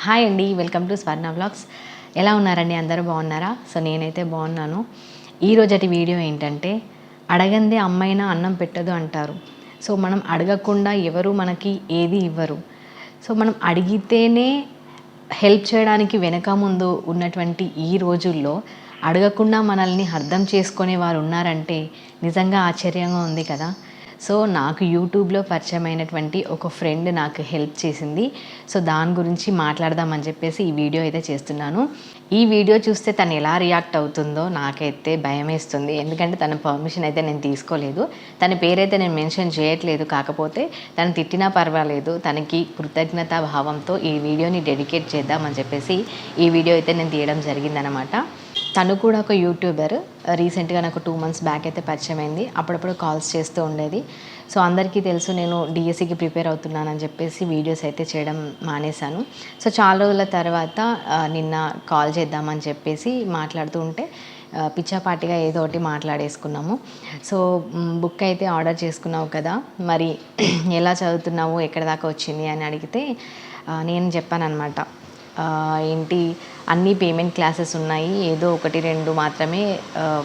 Hi అండి, welcome to Swarna vlogs. ఎలా ఉన్నారండి? అందరూ బాగున్నారా? సో నేనైతే బాగున్నాను. ఈరోజటి వీడియో ఏంటంటే, అడగందే అమ్మైనా అన్నం పెట్టదు అంటారు. సో మనం అడగకుండా ఎవరు మనకి ఏది ఇవ్వరు. సో మనం అడిగితేనే హెల్ప్ చేయడానికి వెనక ముందు ఉన్నటువంటి ఈ రోజుల్లో అడగకుండా మనల్ని అర్థం చేసుకునే వారు ఉన్నారంటే నిజంగా ఆశ్చర్యంగా ఉంది కదా. సో నాకు యూట్యూబ్లో పరిచయమైనటువంటి ఒక ఫ్రెండ్ నాకు హెల్ప్ చేసింది. సో దాని గురించి మాట్లాడదామని చెప్పేసి ఈ వీడియో అయితే చేస్తున్నాను. ఈ వీడియో చూస్తే తను ఎలా రియాక్ట్ అవుతుందో నాకైతే భయమేస్తుంది. ఎందుకంటే తన పర్మిషన్ అయితే నేను తీసుకోలేదు. తన పేరైతే నేను మెన్షన్ చేయట్లేదు. కాకపోతే తను తిట్టినా పర్వాలేదు, తనకి కృతజ్ఞతా భావంతో ఈ వీడియోని డెడికేట్ చేద్దామని చెప్పేసి ఈ వీడియో అయితే నేను తీయడం జరిగిందనమాట. తను కూడా ఒక యూట్యూబర్. రీసెంట్గా నాకు 2 months బ్యాక్ అయితే పరిచయం అయింది. అప్పుడప్పుడు కాల్స్ చేస్తూ ఉండేది. సో అందరికీ తెలుసు నేను డిఎస్సికి ప్రిపేర్ అవుతున్నానని చెప్పేసి వీడియోస్ అయితే చేయడం మానేశాను. సో చాలా రోజుల తర్వాత నిన్న కాల్ చేద్దామని చెప్పేసి మాట్లాడుతూ ఉంటే పిచ్చాపాటిగా ఏదో ఒకటి మాట్లాడేసుకున్నాము. సో బుక్ అయితే ఆర్డర్ చేసుకున్నావు కదా, మరి ఎలా చదువుతున్నావు, ఎక్కడ దాకా వచ్చింది అని అడిగితే నేను చెప్పానన్నమాట. ఏంటి అన్ని పేమెంట్ క్లాసెస్ ఉన్నాయి, ఏదో 1-2 మాత్రమే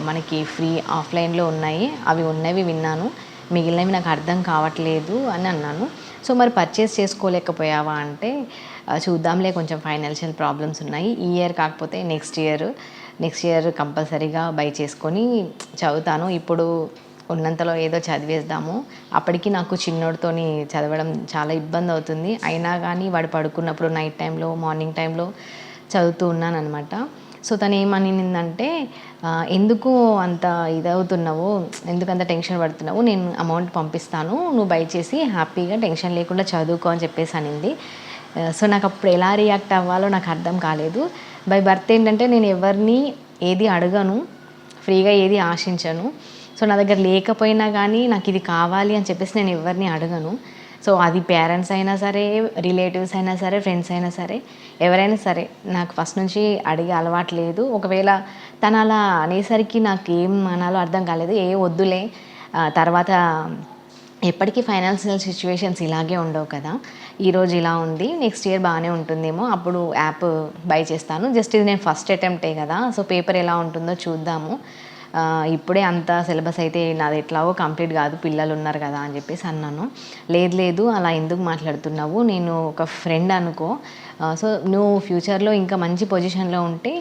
మనకి ఫ్రీ ఆఫ్లైన్లో ఉన్నాయి, అవి ఉన్నవి విన్నాను, మిగిలినవి నాకు అర్థం కావట్లేదు అని అన్నాను. సో మరి పర్చేస్ చేసుకోలేకపోయావా అంటే చూద్దాంలే, కొంచెం ఫైనాన్షియల్ ప్రాబ్లమ్స్ ఉన్నాయి, ఈ ఇయర్ కాకపోతే నెక్స్ట్ ఇయర్ కంపల్సరీగా బై చేసుకొని చదువుతాను, ఇప్పుడు ఉన్నంతలో ఏదో చదివేద్దాము, అప్పటికి నాకు చిన్నోడితోని చదవడం చాలా ఇబ్బంది అవుతుంది, అయినా కానీ వాడు పడుకున్నప్పుడు నైట్ టైంలో మార్నింగ్ టైంలో చదువుతూ ఉన్నాను అనమాట. సో తను ఏమనిందంటే, ఎందుకు అంత ఇదవుతున్నావు, ఎందుకంత టెన్షన్ పడుతున్నావు, నేను అమౌంట్ పంపిస్తాను, నువ్వు బై చేసి హ్యాపీగా టెన్షన్ లేకుండా చదువుకో అని చెప్పేసి అనింది. సో నాకు అప్పుడు ఎలా రియాక్ట్ అవ్వాలో నాకు అర్థం కాలేదు. బై బర్త్ ఏంటంటే నేను ఎవరిని ఏది అడగను, ఫ్రీగా ఏది ఆశించను. సో నా దగ్గర లేకపోయినా కానీ నాకు ఇది కావాలి అని చెప్పేసి నేను ఎవరిని అడగను. సో అది పేరెంట్స్ అయినా సరే, రిలేటివ్స్ అయినా సరే, ఫ్రెండ్స్ అయినా సరే, ఎవరైనా సరే నాకు ఫస్ట్ నుంచి అడిగే అలవాటు లేదు. ఒకవేళ తను అలా అనేసరికి నాకు ఏం అనాలో అర్థం కాలేదు. వద్దులే, తర్వాత ఎప్పటికీ ఫైనాన్షియల్ సిచ్యువేషన్స్ ఇలాగే ఉండవు కదా, ఈరోజు ఇలా ఉంది, నెక్స్ట్ ఇయర్ బాగానే ఉంటుందేమో, అప్పుడు యాప్ బై చేస్తాను, జస్ట్ ఇది నేను ఫస్ట్ అటెంప్టే కదా, సో పేపర్ ఎలా ఉంటుందో చూద్దాము, ఇప్పుడే అంత సిలబస్ అయితే నాది ఎట్లాగో కంప్లీట్ కాదు, పిల్లలు ఉన్నారు కదా అని చెప్పేసి అన్నాను. లేదు అలా ఎందుకు మాట్లాడుతున్నావు, నేను ఒక ఫ్రెండ్ అనుకో, సో నువ్వు ఫ్యూచర్లో ఇంకా మంచి పొజిషన్లో ఉంటే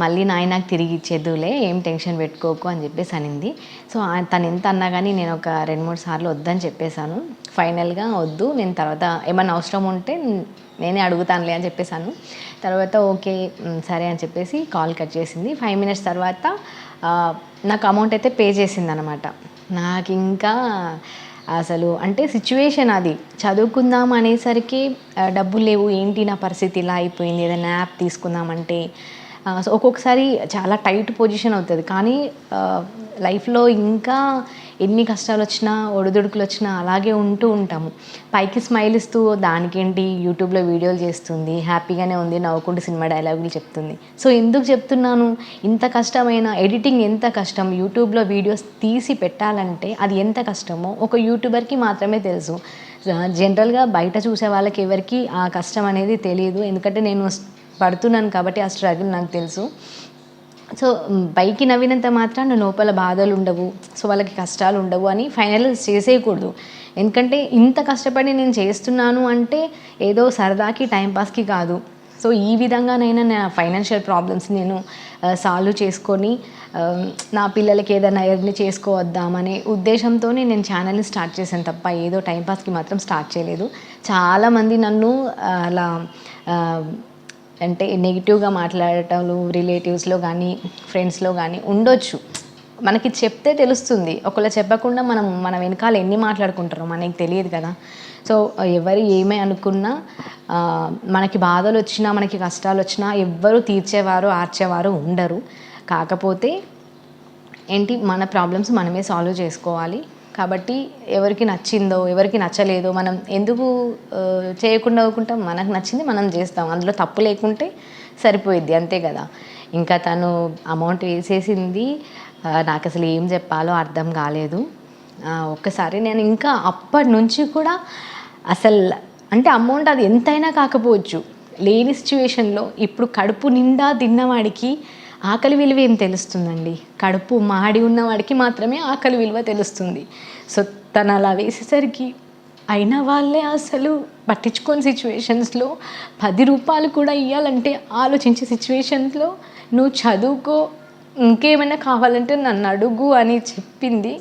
మళ్ళీ నాకు తిరిగి ఇచ్చేద్దులే, ఏం టెన్షన్ పెట్టుకోకు అని చెప్పేసి అనింది. సో తను ఎంత అన్నా కానీ నేను ఒక 2-3 సార్లు వద్దని చెప్పేశాను. ఫైనల్గా వద్దు, నేను తర్వాత ఏమన్నా అవసరం ఉంటే నేనే అడుగుతానులే అని చెప్పేశాను. తర్వాత ఓకే సరే అని చెప్పేసి కాల్ కట్ చేసింది. 5 minutes తర్వాత నాకు అమౌంట్ అయితే పే చేసింది అనమాట. నాకు ఇంకా అసలు అంటే సిచ్యువేషన్ అది, చదువుకుందాం అనేసరికి డబ్బులు లేవు, ఏంటి నా పరిస్థితి ఇలా అయిపోయింది, ఏదైనా యాప్ తీసుకుందామంటే సో ఒక్కొక్కసారి చాలా టైట్ పొజిషన్ అవుతుంది. కానీ లైఫ్లో ఇంకా ఎన్ని కష్టాలు వచ్చినా, ఒడిదుడుకులు వచ్చినా అలాగే ఉంటూ ఉంటాము. పైకి స్మైల్ ఇస్తూ దానికేంటి యూట్యూబ్లో వీడియోలు చేస్తుంది, హ్యాపీగానే ఉంది, నవ్వుకుంటూ సినిమా డైలాగులు చెప్తుంది. సో ఎందుకు చెప్తున్నాను, ఇంత కష్టమైన ఎడిటింగ్ ఎంత కష్టం, యూట్యూబ్లో వీడియోస్ తీసి పెట్టాలంటే అది ఎంత కష్టమో ఒక యూట్యూబర్కి మాత్రమే తెలుసు. జనరల్గా బయట చూసే వాళ్ళకి ఎవరికి ఆ కష్టం అనేది తెలియదు. ఎందుకంటే నేను పడుతున్నాను కాబట్టి ఆ స్ట్రగుల్ నాకు తెలుసు. సో పైకి నవ్వినంత మాత్రాన లోపల బాధలు ఉండవు, సో వాళ్ళకి కష్టాలు ఉండవు అని ఫైనలైజ్ చేసేయకూడదు. ఎందుకంటే ఇంత కష్టపడి నేను చేస్తున్నాను అంటే ఏదో సరదాకి టైంపాస్కి కాదు. సో ఈ విధంగానైనా నా ఫైనాన్షియల్ ప్రాబ్లమ్స్ నేను సాల్వ్ చేసుకొని నా పిల్లలకి ఏదైనా ఎర్న్ చేసుకోవద్దామనే ఉద్దేశంతోనే నేను ఛానల్ని స్టార్ట్ చేశాను తప్ప ఏదో టైంపాస్కి మాత్రం స్టార్ట్ చేయలేదు. చాలామంది నన్ను అలా అంటే నెగిటివ్గా మాట్లాడటంలో రిలేటివ్స్లో కానీ ఫ్రెండ్స్లో కానీ ఉండొచ్చు. మనకి చెప్తే తెలుస్తుంది, ఒకవేళ చెప్పకుండా మన వెనకాల ఎన్ని మాట్లాడుకుంటారో మనకి తెలియదు కదా. సో ఎవరు ఏమీ అనుకున్నా, మనకి బాధలు వచ్చినా, మనకి కష్టాలు వచ్చినా ఎవ్వరు తీర్చేవారు ఆర్చేవారు ఉండరు. కాకపోతే ఏంటి, మన ప్రాబ్లమ్స్ మనమే సాల్వ్ చేసుకోవాలి. కాబట్టి ఎవరికి నచ్చిందో ఎవరికి నచ్చలేదో మనం ఎందుకు చేయకుండా అవ్వకుండా, మనకు నచ్చింది మనం చేస్తాం, అందులో తప్పు లేకుంటే సరిపోయిద్ది, అంతే కదా. ఇంకా తను అమౌంట్ వేసేసింది, నాకు అసలు ఏం చెప్పాలో అర్థం కాలేదు. ఒక్కసారి నేను ఇంకా అప్పటి నుంచి కూడా అసలు అంటే అమౌంట్ అది ఎంతైనా కాకపోవచ్చు, లేని సిచ్యువేషన్లో ఇప్పుడు కడుపు నిండా తిన్నవాడికి ఆకలి విలువ ఏం తెలుస్తుందండి? కడుపు మాడి ఉన్నవాడికి మాత్రమే ఆకలి విలువ తెలుస్తుంది. సో తను అలా వేసేసరికి అయిన వాళ్ళే అసలు పట్టించుకోని సిచ్యువేషన్స్లో 10 రూపాయలు కూడా ఇవ్వాలంటే ఆలోచించే సిచ్యువేషన్స్లో నువ్వు చదువుకో, ఇంకేమైనా కావాలంటే నన్ను అడుగు అని చెప్పింది.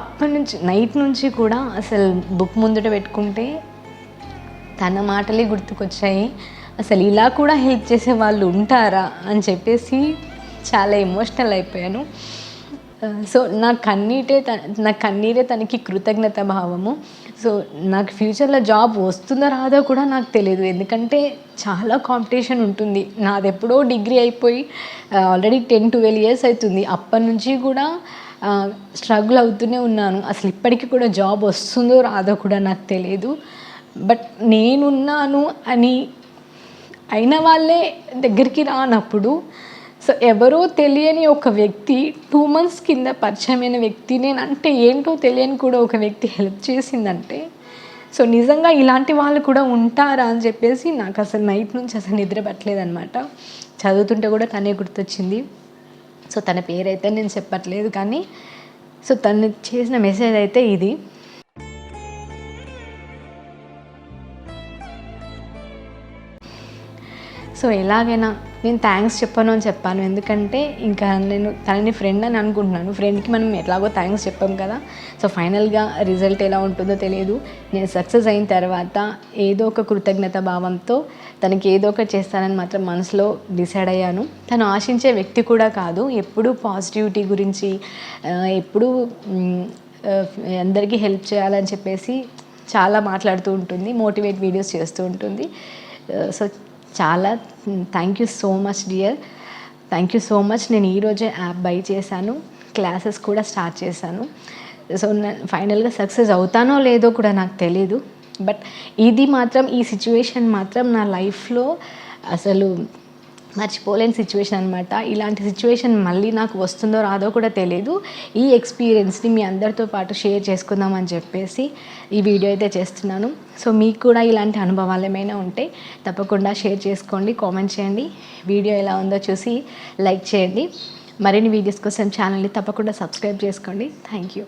అప్పటి నుంచి నైట్ నుంచి కూడా అసలు బుక్ ముందట పెట్టుకుంటే తన మాటలే గుర్తుకొచ్చాయి. అసలు ఇలా కూడా హెల్ప్ చేసే వాళ్ళు ఉంటారా అని చెప్పేసి చాలా ఎమోషనల్ అయిపోయాను. సో నా కన్నీరే తనకి కృతజ్ఞత భావము. సో నాకు ఫ్యూచర్లో జాబ్ వస్తుందో రాదో కూడా నాకు తెలియదు, ఎందుకంటే చాలా కాంపిటీషన్ ఉంటుంది. నాది ఎప్పుడో డిగ్రీ అయిపోయి ఆల్రెడీ 10-12 ఇయర్స్ అవుతుంది. అప్పటి నుంచి కూడా స్ట్రగుల్ అవుతూనే ఉన్నాను. అసలు ఇప్పటికీ కూడా జాబ్ వస్తుందో రాదో కూడా నాకు తెలియదు. బట్ నేనున్నాను అని అయిన వాళ్ళే దగ్గరికి రానప్పుడు, సో ఎవరో తెలియని ఒక వ్యక్తి 2 months కింద పరిచయమైన వ్యక్తి, నేనంటే ఏంటో తెలియని కూడా ఒక వ్యక్తి హెల్ప్ చేసిందంటే, సో నిజంగా ఇలాంటి వాళ్ళు కూడా ఉంటారా అని చెప్పేసి నాకు అసలు నైట్ నుంచి అసలు నిద్ర పట్టలేదన్నమాట. చదువుతుంటే కూడా తనే గుర్తొచ్చింది. సో తన పేరైతే నేను చెప్పట్లేదు, కానీ సో తను చేసిన మెసేజ్ అయితే ఇది. సో ఎలాగైనా నేను థ్యాంక్స్ చెప్పను అని చెప్పాను, ఎందుకంటే ఇంకా నేను తనని ఫ్రెండ్ అని అనుకుంటున్నాను. ఫ్రెండ్కి మనం ఎట్లాగో థ్యాంక్స్ చెప్పాం కదా. సో ఫైనల్గా రిజల్ట్ ఎలా ఉంటుందో తెలియదు. నేను సక్సెస్ అయిన తర్వాత ఏదో ఒక కృతజ్ఞత భావంతో తనకి ఏదో ఒకటి చేస్తానని మాత్రం మనసులో డిసైడ్ అయ్యాను. తను ఆశించే వ్యక్తి కూడా కాదు, ఎప్పుడూ పాజిటివిటీ గురించి, ఎప్పుడూ అందరికీ హెల్ప్ చేయాలని చెప్పేసి చాలా మాట్లాడుతూ ఉంటుంది, మోటివేట్ వీడియోస్ చేస్తూ ఉంటుంది. సో చాలా thank you so much dear, thank you so much. నేను ఈరోజే యాప్ బై చేశాను, క్లాసెస్ కూడా స్టార్ట్ చేశాను. సో ఫైనల్గా సక్సెస్ అవుతానో లేదో కూడా నాకు తెలీదు. బట్ ఇది మాత్రం, ఈ సిచ్యువేషన్ మాత్రం నా లైఫ్లో అసలు మర్చిపోలేని సిచ్యువేషన్ అనమాట. ఇలాంటి సిచ్యువేషన్ మళ్ళీ నాకు వస్తుందో రాదో కూడా తెలియదు. ఈ ఎక్స్పీరియన్స్ని మీ అందరితో పాటు షేర్ చేసుకుందామని చెప్పేసి ఈ వీడియో అయితే చేస్తున్నాను. సో మీకు కూడా ఇలాంటి అనుభవాలు ఏమైనా ఉంటే తప్పకుండా షేర్ చేసుకోండి, కామెంట్ చేయండి. వీడియో ఎలా ఉందో చూసి లైక్ చేయండి. మరిన్ని వీడియోస్ కోసం ఛానల్ని తప్పకుండా సబ్స్క్రైబ్ చేసుకోండి. Thank you.